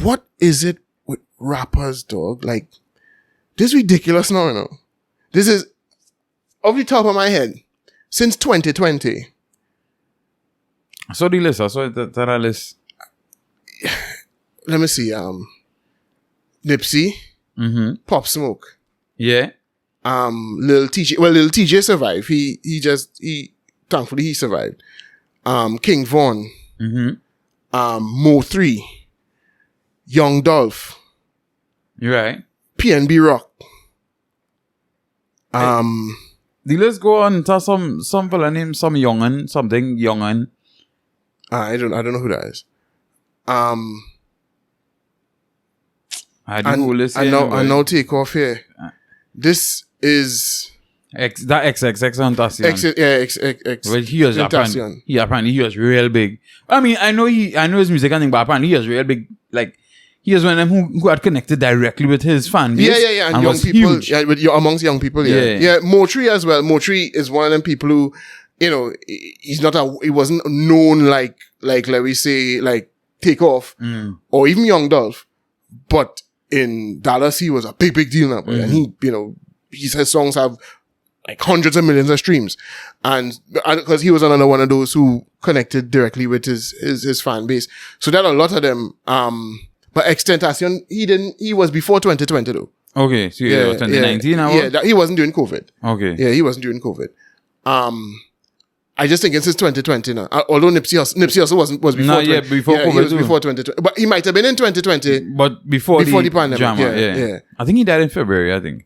what is it with rappers, dog? Like, this is ridiculous now, you know. This is off the top of my head since 2020. I saw the list. I saw that list. Let me see. Nipsey, Pop Smoke. Yeah. Lil TJ. Well, Lil TJ survived. He thankfully he survived. King Von. Mo 3. Young Dolph. You're right. PNB Rock. The list go on to some fella named some Young'un, something Young'un. I don't know who that is. I know take off here. This is that XXX on Tassian. X. Well, he was real big. I mean, I know his music and thing, but apparently he was real big. Like, he was one of them who had connected directly with his fan base. Yeah. And young people. Huge. Yeah, amongst young people, yeah. Yeah, Motri as well. Motri is one of them people who, you know, he wasn't known like let me say, like, Takeoff or even Young Dolph. But in Dallas, he was a big deal now. And he, you know, his songs have like hundreds of millions of streams. And because he was another one of those who connected directly with his fan base. So there are a lot of them. But XXXTentacion, he was before 2020 though. Okay, so yeah, 2019 now? Yeah, he wasn't doing COVID. Okay. Yeah, he wasn't doing COVID. I just think it's since 2020 now. Although Nipsey also was before. No, yeah, before COVID. He was before 2020. But he might have been in 2020. But before the pandemic. Drama, yeah. I think he died in February, I think.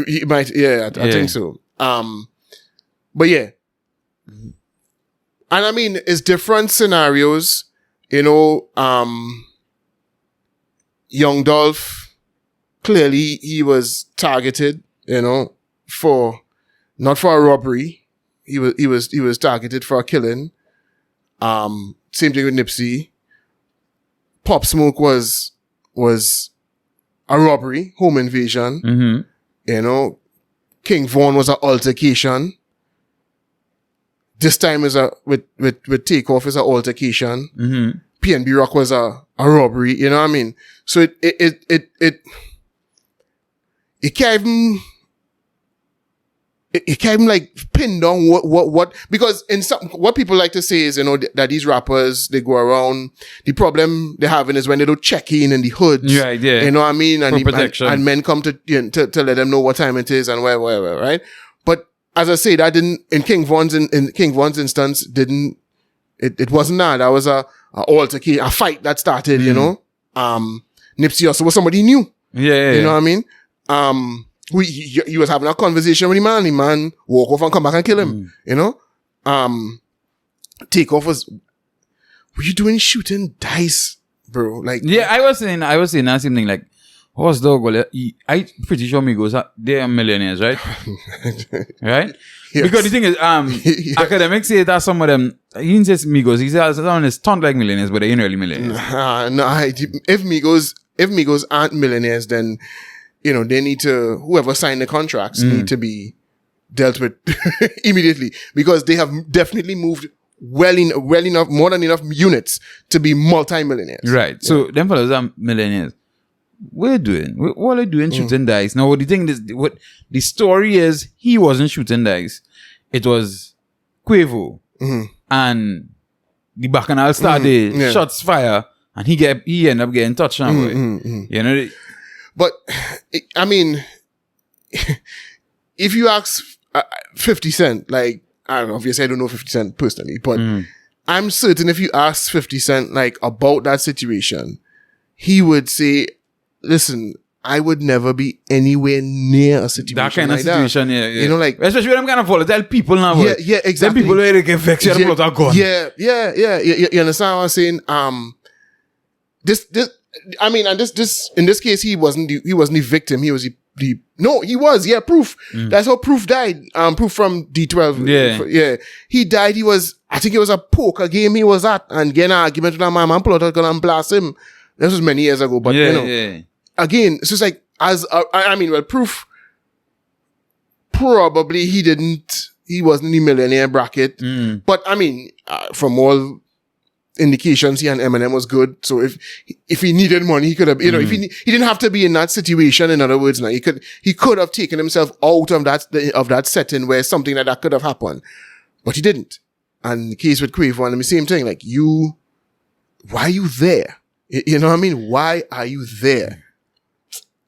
He might, I think so. But yeah. And I mean, it's different scenarios, you know, Young Dolph, clearly he was targeted, you know, not for a robbery. He was targeted for a killing. Same thing with Nipsey. Pop Smoke was a robbery, home invasion. You know, King Von was an altercation. This time is with Takeoff is an altercation. PNB Rock was a robbery, you know what I mean? So it can't even like pin down what because in some what people like to say is, you know, that these rappers, they go around, the problem they're having is when they don't check in the hoods. Right, yeah. You know what I mean? And men come to let them know what time it is and where, right? But as I say, that didn't in King Von's instance didn't it wasn't that was a altercation, a fight that started, you know. Nipsey also was somebody new. Yeah. You know what I mean? He was having a conversation with the man walk off and come back and kill him. You know? Takeoff was, what you doing shooting dice, bro? Like, yeah, I was saying that same thing. Like, what's dog? I pretty sure Migos they are millionaires, right? Right? Yes. Because the thing is, academics say that some of them, he didn't say Migos, he says some of them stunt like millionaires, but they ain't really millionaires. If Migos aren't millionaires, then, you know, they need to, whoever signed the contracts need to be dealt with immediately, because they have definitely moved well enough, more than enough units to be multi-millionaires. Right. Yeah. So them fellas are millionaires. What are they doing shooting dice? Now, the thing is, what the story is, he wasn't shooting dice. It was Quavo and the Bacchanal started shots fire, and he ended up getting touched on. You know. But I mean, if you ask 50 Cent, like, I don't know, obviously I don't know 50 Cent personally, but I'm certain if you ask 50 Cent like about that situation, he would say, listen, I would never be anywhere near a situation that kind like of situation, that. Yeah. You know, like, especially when I'm kind of volatile people now. Yeah, exactly. Them people where they get vexed, you pull out a gun. Yeah. You understand what I'm saying? This, I mean, and this, in this case, he wasn't the victim. He was he was, proof. That's how Proof died. Proof from D12. Yeah. He died. I think it was a poker game he was at, and getting an argument with a man pull out a gun and blast him. This was many years ago, but again, it's just like, Proof, probably he wasn't in the millionaire bracket, but I mean, from all indications he and Eminem was good. So if he needed money, he could have, you know, if he didn't have to be in that situation. In other words, now he could have taken himself out of that setting where something like that could have happened, but he didn't. And the case with Quavo, and the same thing, like why are you there? You know what I mean? Why are you there?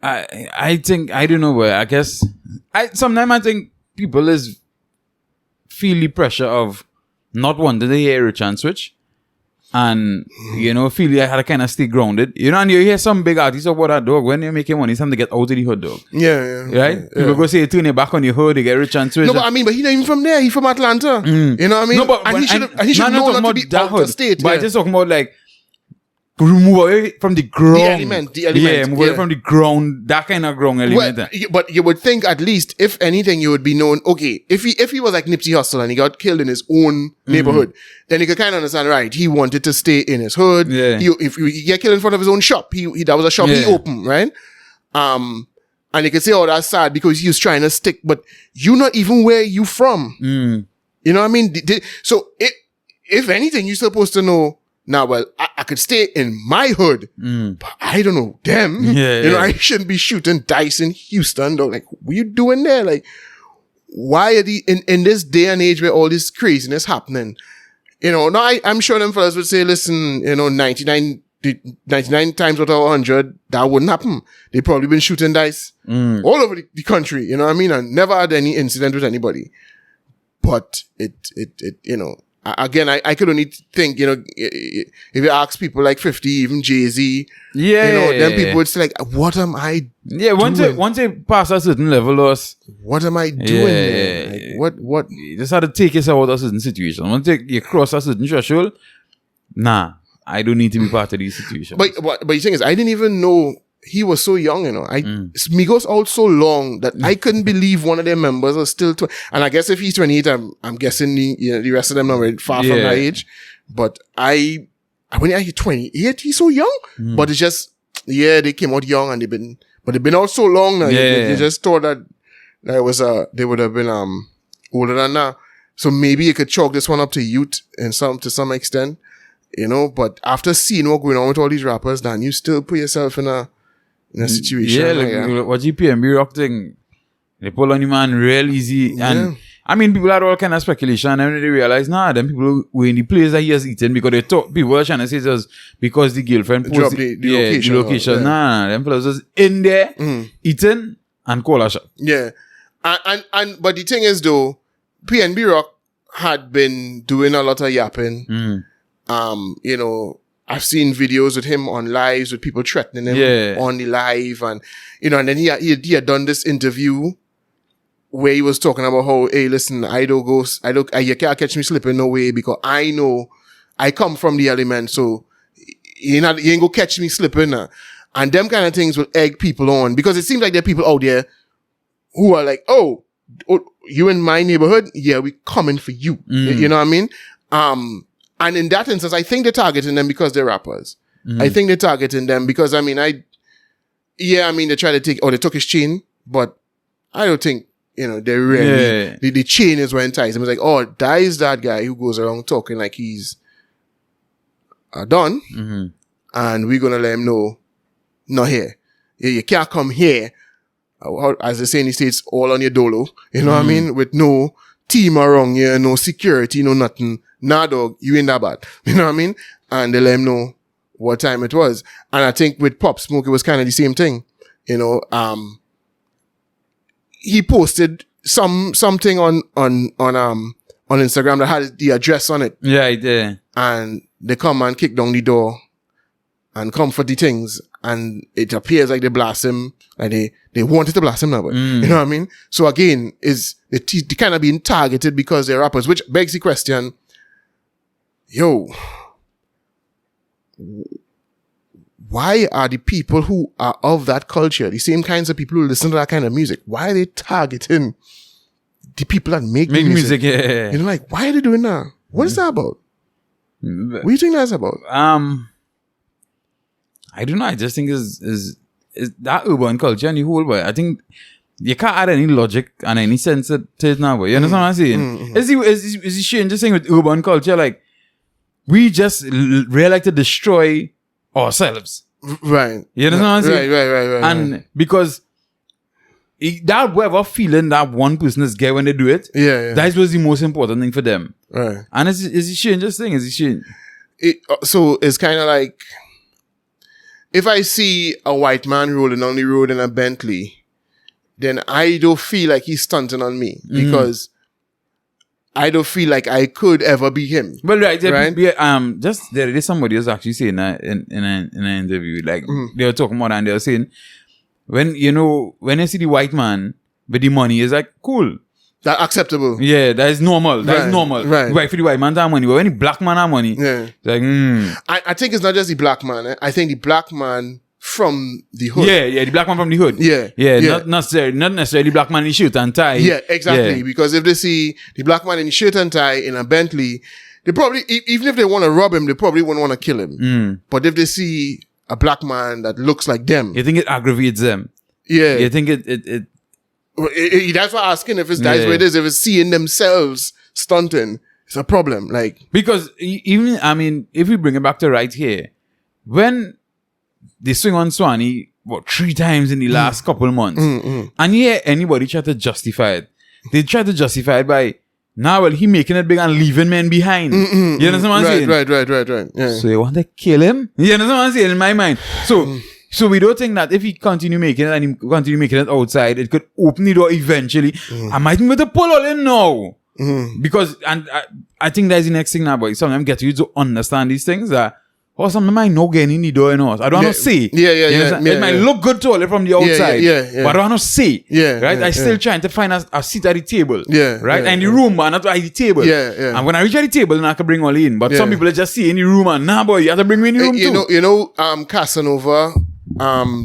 I think, I don't know, but I guess sometimes I think people feel the pressure of not wanting to hear Rich and Switch, and you know, feel you had to kind of stay grounded, you know. And you hear some big artists about that, dog, when you're making money, it's time to get out of the hood, dog. Yeah. Right? People go say you turn your back on your hood, they get Rich and Switch. No, but I mean, but he's not even from there. He's from Atlanta. You know what I mean? No, but and he should know not to be out of state. But I'm just talking about like move away from the ground. The element. Yeah, move away from the ground. That kind of ground element. Well, but you would think at least, if anything, you would be known. Okay, if he was like Nipsey Hussle and he got killed in his own neighborhood, then you could kind of understand, right? He wanted to stay in his hood. Yeah. If he get killed in front of his own shop, that was a shop he opened, right? And you could say, oh, that's sad because he was trying to stick, but you're not even where you from. You know what I mean? So if anything, you're supposed to know. Now, well, I could stay in my hood, but I don't know them. You know, I shouldn't be shooting dice in Houston, though. Like, what you doing there? Like, why are in this day and age where all this craziness happening? You know, now I'm sure them fellas would say, listen, you know, 99 times out of 100, that wouldn't happen. They probably been shooting dice all over the country, you know what I mean? And never had any incident with anybody. But it you know, again, I could only think, you know, if you ask people like 50, even Jay-Z, you know, then people would say like, what am I doing? Once they pass a certain level, what am I doing there? Like, what? You just had to take yourself out of a certain situation. Once you cross a certain threshold, nah, I don't need to be part of these situations. But the thing is, I didn't even know he was so young, you know. Migos out so long that I couldn't believe one of their members was still and I guess if he's 28, I'm guessing the rest of them are far from that age. But when I hear 28, he's so young. But it's just, they came out young and they've been out so long now. They just thought that they would have been older than that. So maybe you could chalk this one up to youth to some extent, you know. But after seeing what going on with all these rappers, then you still put yourself in a situation. What GPMB rock thing, they pull on you, man, real easy. And I mean, people had all kind of speculation, and then they realize, them people were in the place that he has eaten because they thought people were trying to say it was because the girlfriend dropped the location. Them fellas was in there eating and call a shot. Yeah. And but the thing is though, PNB Rock had been doing a lot of yapping. You know, I've seen videos with him on lives with people threatening him on the live, and you know, and then he had done this interview where he was talking about how, hey, listen, you can't catch me slipping no way because I know I come from the element, so you ain't gonna catch me slipping. And them kind of things will egg people on because it seems like there are people out there who are like, oh, you in my neighborhood? Yeah, we coming for you. You know what I mean? And in that instance, I think they're targeting them because they're rappers. I think they're targeting them because, I mean, they try to they took his chain, but I don't think, you know, they really, the chain is what enticed him. It's like, oh, that is that guy who goes around talking like he's done, and we're going to let him know, not here. You can't come here, as they say in the States, all on your dolo, you know what I mean? With no team around you, no security, no nothing. Nah, dog, you ain't that bad. You know what I mean? And they let him know what time it was. And I think with Pop Smoke, it was kind of the same thing. You know, he posted something on Instagram that had the address on it. Yeah, he did. And they come and kick down the door and come for the things. And it appears like they blast him. Like they wanted to blast him now, but you know what I mean? So again, they kind of being targeted because they're rappers, which begs the question, yo, why are the people who are of that culture, the same kinds of people who listen to that kind of music, why are they targeting the people that make music? Yeah. You know, like, why are they doing that? What is that about? What do you think that's about? I don't know. I just think is that urban culture and the whole, but I think you can't add any logic and any sense to it now, but you understand what I'm saying? Is the change just saying with urban culture, like, we just really like to destroy ourselves. Right. You understand what I'm saying? Right. And because that whatever feeling that one person is get when they do it, that was the most important thing for them. Right. And it's a strange thing. It's a strange. So it's kind of like, if I see a white man rolling on the road in a Bentley, then I don't feel like he's stunting on me because I don't feel like I could ever be him. Well, right? Just there is somebody was actually saying that in an interview, like they were talking about that and they were saying, when you see the white man with the money, it's like, cool. That's acceptable. Yeah, that is normal. That is normal. Right. For the white man to have money. But when the black man have money, it's like, I think it's not just the black man. I think the black man from the hood. Yeah, the black man from the hood. Yeah. Not necessarily the black man in the shirt and tie. Yeah, exactly. Yeah. Because if they see the black man in the shirt and tie in a Bentley, they probably, even if they want to rob him, they probably wouldn't want to kill him. But if they see a black man that looks like them, you think it aggravates them? Yeah. You think that's why I'm asking if that's what it is. If it's seeing themselves stunting, it's a problem. Like, because even, I mean, if we bring it back to right here, when they swing on Swanee, 3 times in the last couple of months, and anybody try to justify it, they try to justify it by, he making it big and leaving men behind. You understand what I'm saying? Right. Yeah. So you want to kill him? You understand what I'm saying? In my mind. So we don't think that if he continue making it and he continue making it outside, it could open the door eventually. I might be able to pull all in now. Because, and I think that's the next thing now, but sometimes get you to understand these things that, something might not get in the door in us. I don't want to see. It might look good to all from the outside. But I don't want to see. Right? I still trying to find a seat at the table. Right? And the room, but not at the table. And when I reach at the table, then I can bring all in. But some people just see in the room and, boy, you have to bring me in the room too. Casanova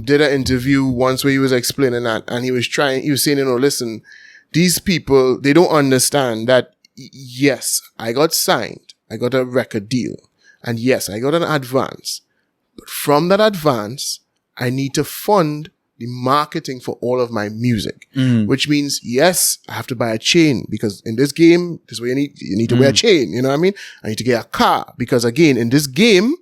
did an interview once where he was explaining that, and he was saying, listen, these people, they don't understand that, yes, I got signed, I got a record deal, and yes, I got an advance, but from that advance, I need to fund the marketing for all of my music, which means, yes, I have to buy a chain, because in this game, this is where you need to wear a chain, you know what I mean? I need to get a car, because again, in this game,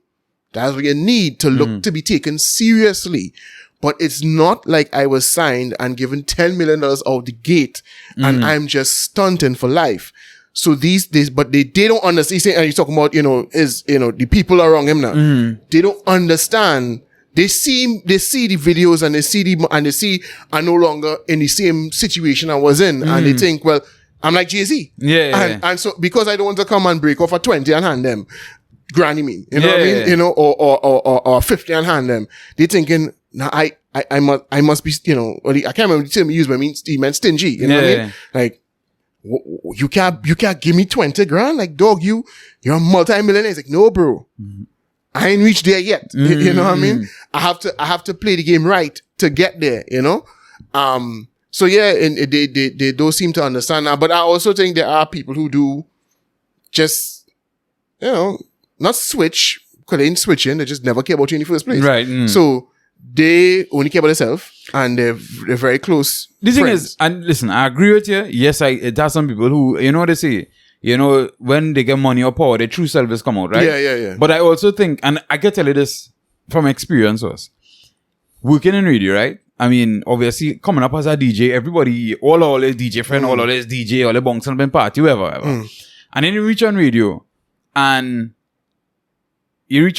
that's what you need to look to be taken seriously. But it's not like I was signed and given $10 million out the gate and I'm just stunting for life. So but they don't understand. And he's talking about, the people around him now. They don't understand. They see the videos and they see I'm no longer in the same situation I was in. And they think, well, I'm like Jay-Z. And so because I don't want to come and break off a 20 and hand them, granny mean, what I mean? Or 50 and hand them. They thinking, now I must be, I can't remember the term he used, but he meant stingy, you know what I mean? Like, you can't give me 20 grand? Like, dog, you're a multi-millionaire. It's like, no, bro. I ain't reached there yet. You know what I mean? I have to play the game right to get there, So and they don't seem to understand that. But I also think there are people who do just, not switch, because they ain't switching, they just never care about you in the first place. Right. So they only care about themselves, and they're very close. The thing is, and listen, I agree with you. Yes, it has some people who, what they say, when they get money or power, their true self is come out, right? Yeah. But I also think, and I can tell you this from experience, was working in radio, right? I mean, obviously, coming up as a DJ, everybody, all his DJ friend, all his DJ, all the bunks and party, whoever. And then you reach on radio, and you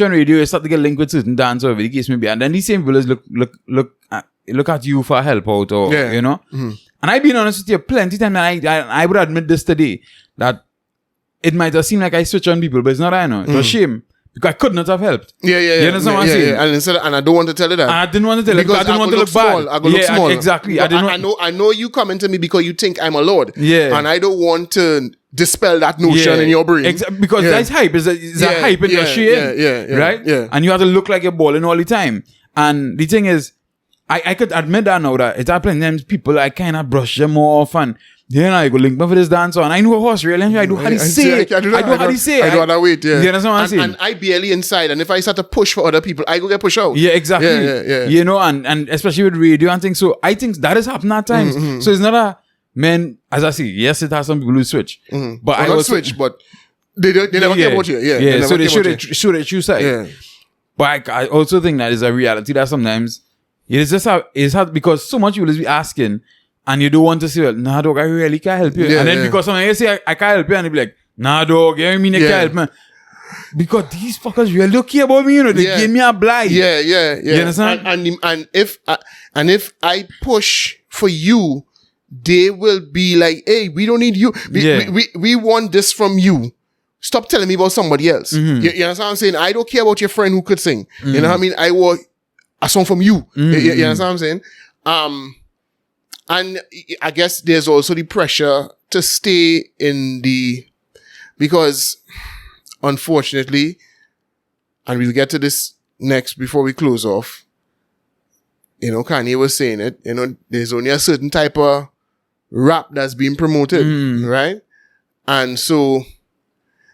start to get linked with certain dance or whatever the case may be, and then these same people look at you for help out, or And I've been honest with you plenty times, and I would admit this today, that it might have seemed like I switch on people, but it's not. I know it was shame. Because I could not have helped. You understand what I'm saying? And I don't want to tell you that. And I didn't want to tell you because I didn't want to look bad. I go look small. Exactly. I know you coming to me because you think I'm a lord. Yeah. And I don't want to dispel that notion in your brain. Because that's hype. It's a hype in your shit. Right? Yeah. And you have to look like you're balling all the time. And the thing is, I could admit that now that it's happening. Then people, I kind of brush them off and I go link me for this dance on. I know a horse really. I do how they say it. I do how they say it. I do how they wait, yeah. You understand what I'm saying? And I barely inside. And if I start to push for other people, I go get pushed out. Yeah, exactly. Yeah. And especially with radio and things. So I think that has happened at times. So it's not a, man, as I say, yes, it has some people who switch. But I also switch, but They never care about you. Yeah. Yeah. So they show show the true side. Yeah. But I also think that is a reality that sometimes it's hard because so much people be asking and you don't want to say, well, nah, dog, I really can't help you. Yeah, and then because somebody say, I can't help you, and they be like, nah, dog, you mean you can't help me? Because these fuckers really don't care about me, you know, they give me a blind. Yeah. You understand? And if I push for you, they will be like, hey, we don't need you. We want this from you. Stop telling me about somebody else. Mm-hmm. You understand what I'm saying? I don't care about your friend who could sing. You know what I mean? I want a song from you. You understand what I'm saying? And I guess there's also the pressure to stay because unfortunately, and we'll get to this next before we close off, you know, Kanye was saying it, you know, there's only a certain type of rap that's being promoted, right? And so,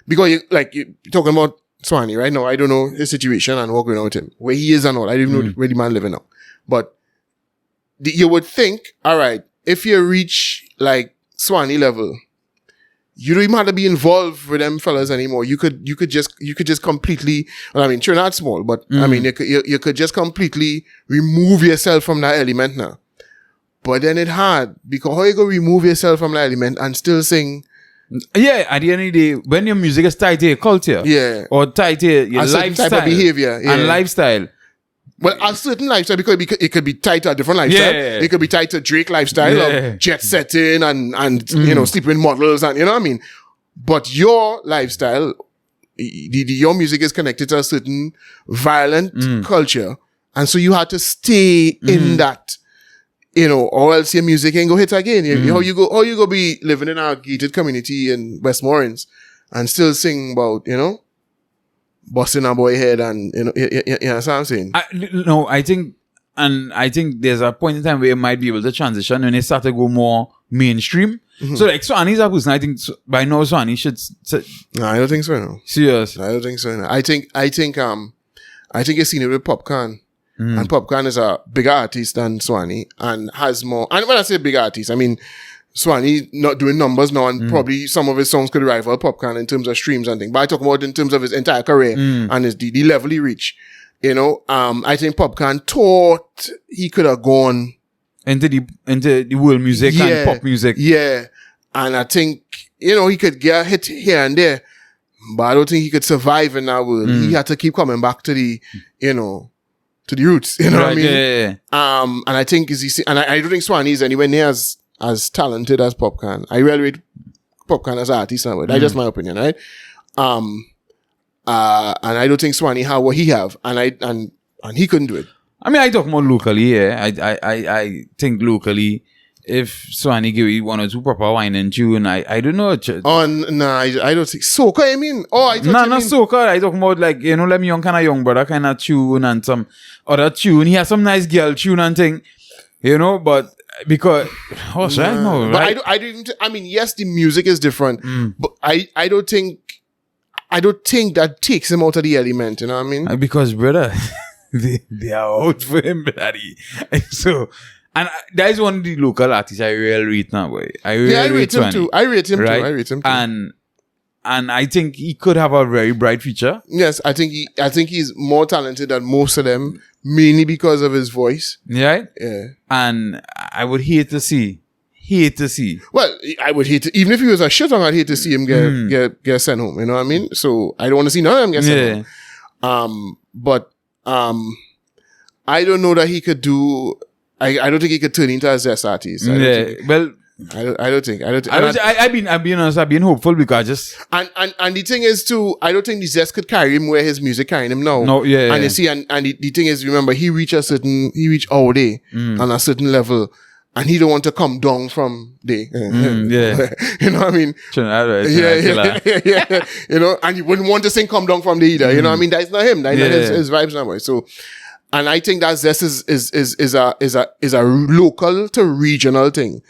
because you're talking about Swanee right now, I don't know his situation and what's going on with him, where he is and all. I don't even know where the man living now. But you would think, all right, if you reach like Swanee level, you don't even have to be involved with them fellas anymore. You could just completely, well, I mean, you're not small, but I mean, you could just completely remove yourself from that element now. But then it's hard because how you go remove yourself from that element and still sing? Yeah, at the end of the day, when your music is tied to your culture, or tied to your lifestyle, type of behavior, and lifestyle. Well, a certain lifestyle, because it could be tied to a different lifestyle. It could be tied to Drake lifestyle of jet setting and you know, sleeping with models and, you know what I mean? But your lifestyle, your music is connected to a certain violent culture. And so you had to stay in that, you know, or else your music ain't go hit again. How you go be living in a gated community in Westmoreland and still sing about, you know, busting a boy head and, you know what I'm saying? I think there's a point in time where you might be able to transition when it start to go more mainstream. So like Swanee's a person, I think by now Swanee should. No, I don't think so. No. Serious? I don't think so. No. I think you've seen it with Popcorn. And Popcorn is a bigger artist than Swanee and has more. And when I say big artist, I mean Swanee not doing numbers now, and probably some of his songs could rival Popcorn in terms of streams and things. But I talk about in terms of his entire career and the level he reached. You know, I think Popcorn thought he could have gone into the world music and pop music. Yeah. And I think, you know, he could get a hit here and there, but I don't think he could survive in that world. He had to keep coming back to the, you know, to the roots. You know what I mean? Yeah. And I think I don't think Swanee is anywhere near as talented as Popcorn. I really rate Popcorn as an artist. That's just my opinion, right? And I don't think Swanee had what he have, and he couldn't do it. I mean, I talk more locally, I think locally, if Swanee give you one or two proper wine and tune, I don't know. I don't think soca. I mean, not soca. I talk about like, you know, let me young brother kind of tune and some other tune. He has some nice girl tune and thing, you know, but. Because right? But I mean, yes, the music is different, but I don't think that takes him out of the element, you know what I mean? Because brother, they are out for him, bloody. So, and that is one of the local artists I really rate now, boy. I rate him too. I rate him too. And I think he could have a very bright future. Yes, I think he's more talented than most of them, mainly because of his voice. Yeah? Yeah. And I would hate to see. Well, I would hate to, even if he was a shit on, I'd hate to see him get sent home. You know what I mean? So I don't want to see none of them get sent home. But I don't know that he could do. I don't think he could turn into a Zest artist. I don't think. I've been honest. I've been hopeful because just and the thing is too. I don't think the Zest could carry him where his music carrying him now. No, yeah. And you see, and the thing is, remember, he reached all day on a certain level. And he don't want to come down from there. Yeah. You know what I mean? Yeah. You know, and you wouldn't want to sing come down from there either. You know what I mean? That's not him. That's not his vibes now. So, and I think that Zest is a local to regional thing.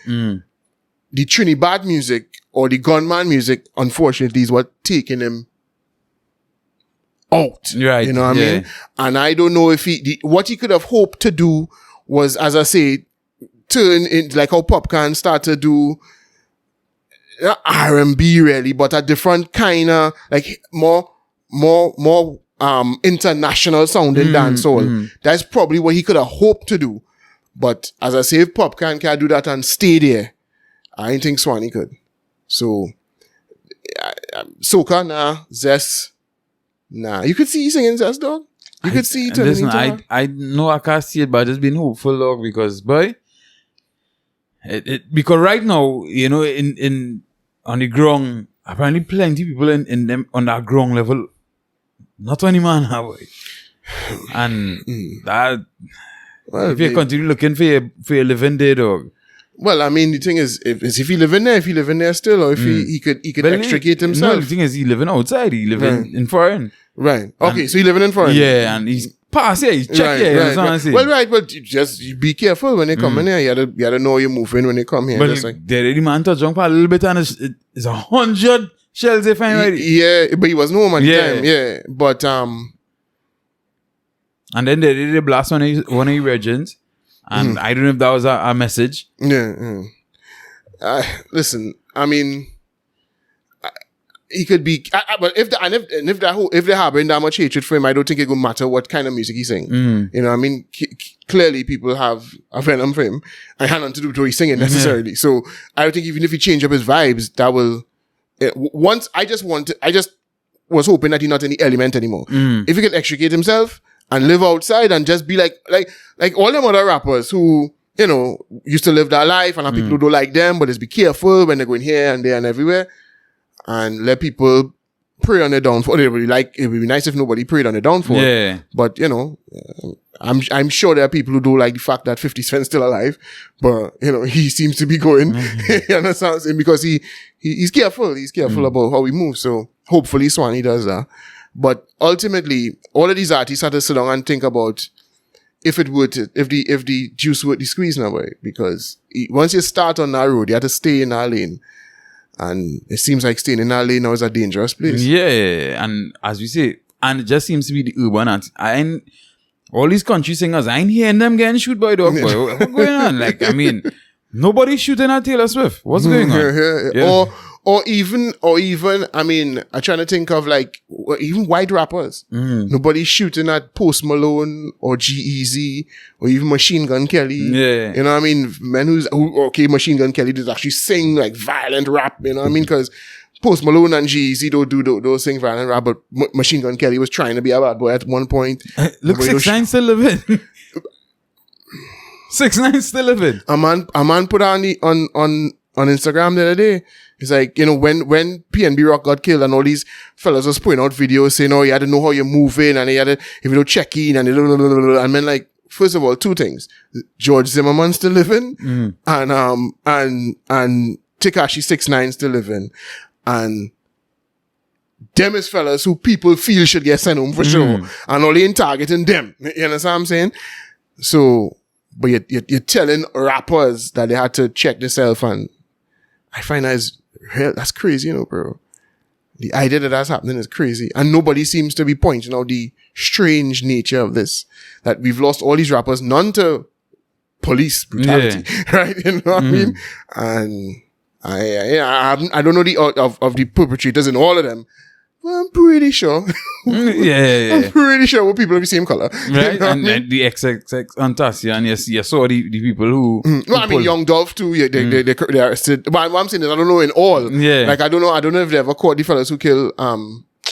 The Trinidad music or the gunman music, unfortunately, is what taking him out. Right. You know what I mean? And I don't know if what he could have hoped to do was, as I say, turn in like how Popcorn start to do R&B really, but a different kind of, like, more international sounding dancehall. That's probably what he could have hoped to do. But as I say, if Popcan can't do that and stay there, I didn't think Swanee could. So, soca, nah. Zest, nah. You could see he singing Zest, dog. You could see it. Listen, I know I can't see it, but I just been hopeful, dog, because, boy, because right now, you know, on the ground, apparently plenty people in them on that ground level, not only man, boy. And that, if you continue looking for your living day, dog. Well, I mean, the thing is, if he living there still, or if he could extricate himself. No, the thing is, he living outside. He living in foreign. Right. Okay, so he living in foreign. Yeah, and he's pass here. He's check here. Right, right. Well, right, but just be careful when they come in here. You gotta know you're moving when they come here. But just like, the man to jump a little bit, and it's 100 shells they find ready. Yeah, but he was no man at the time. Yeah, but and then they did a blast one of your regions. And I don't know if that was a message. Yeah. Listen, I mean, he could be, but if they're harboring that much hatred for him, I don't think it would matter what kind of music he's singing. You know, I mean, clearly people have a venom for him and had nothing to do with what he's singing necessarily. So I think even if he change up his vibes, that will. I just was hoping that he's not any element anymore. If he could extricate himself and live outside and just be like all them other rappers who, you know, used to live their life and have people who don't like them, but just be careful when they're going here and there and everywhere and let people prey on their downfall. It would be nice if nobody preyed on their downfall. Yeah. But, you know, I'm sure there are people who don't like the fact that 50 Cent's still alive, but, you know, he seems to be going, you understand? Because he's careful. He's careful about how he moves. So hopefully Swanee does that. But ultimately, all of these artists had to sit down and think about if the juice would be squeezed in a way. Because once you start on that road, you have to stay in that lane. And it seems like staying in that lane now is a dangerous place. Yeah, and as we say, and it just seems to be the urban art. All these country singers, I ain't hearing them getting shoot by dog boy. What's going on? Like, I mean, nobody's shooting at Taylor Swift. What's going on? Yeah. Or even, I mean, I'm trying to think of like, even white rappers. Nobody's shooting at Post Malone or G-Eazy or even Machine Gun Kelly. Yeah. You know what I mean? Men Machine Gun Kelly does actually sing like violent rap, you know what I mean? Because Post Malone and G-Eazy don't do those sing violent rap, but Machine Gun Kelly was trying to be a bad boy at one point. Look, 6ix9ine still living. 6ix9ine still living. A man put on Instagram the other day. It's like, you know, when PNB Rock got killed and all these fellas was putting out videos saying, oh, you had to know how you're moving and if you don't check in and then like, first of all, two things. George Zimmerman still living and Tekashi 6ix9ine still living. And them is fellas who people feel should get sent home for sure. And only in targeting them. You understand what I'm saying? So, but you're telling rappers that they had to check themselves, and I find that's crazy, you know, bro. The idea that that's happening is crazy. And nobody seems to be pointing out the strange nature of this. That we've lost all these rappers, none to police brutality, right? You know what I mean? And I don't know of the perpetrators in all of them. Well, I'm pretty sure. I'm pretty sure we're people of the same color. Right? You know and the XXX Antasia, and you saw the people who... Well, I mean, Young Dolph too, they are still... But what I'm saying is, I don't know in all. Yeah. Like, I don't know if they ever caught the fellas who killed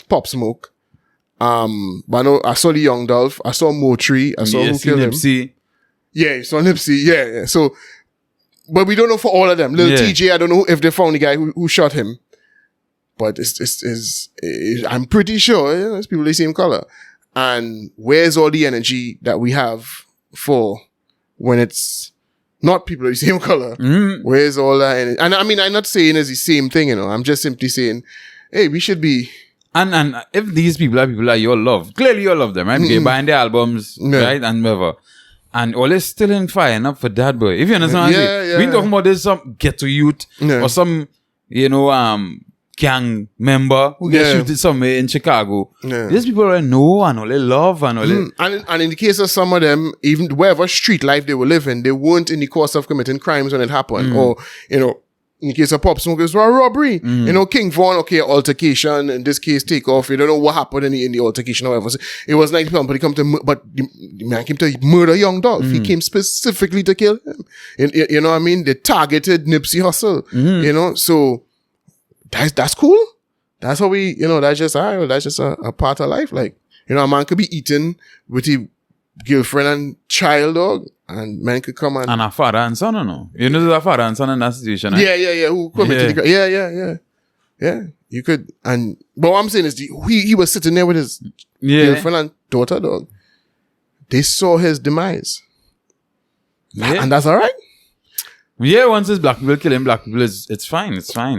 Pop Smoke. But I know, I saw the Young Dolph, I saw Motree, I saw who killed Nipsey. him. Yeah, you saw Nipsey, yeah. So, but we don't know for all of them. Lil TJ, I don't know if they found the guy who shot him. But I'm pretty sure it's people of the same color. And where's all the energy that we have for when it's not people of the same color? Where's all that energy? And I mean, I'm not saying it's the same thing, you know. I'm just simply saying, hey, we should be. And if these people are people that you all love, clearly you all love them, right? Because you're buying their albums, right? And whatever. And all is still in fire up for that, boy. If you understand what I'm saying. We ain't talking about this some ghetto youth or some, you know, gang member who gets shooted somewhere in Chicago. These people already know and all they love and all and in the case of some of them, even wherever street life they were living, they weren't in the course of committing crimes when it happened. Or, you know, In the case of Pop Smoke, it was for a robbery. You know, King Von, okay, altercation. In this case, take off. You don't know what happened in the altercation or whatever. It was 90 pounds, but the man came to murder Young Dolph. He came specifically to kill him. You know what I mean? They targeted Nipsey Hussle. You know, so that's cool. That's how we, you know, that's just a part of life. Like, you know, a man could be eating with his girlfriend and child, dog. And man could come and a father and son, or no? You know, there's a father and son in that situation. Right? Yeah. Who committed the Yeah. You could, but what I'm saying is, he was sitting there with his girlfriend and daughter, dog. They saw his demise. Yeah. And that's all right. Yeah, once it's black people killing black people, it's fine. It's fine.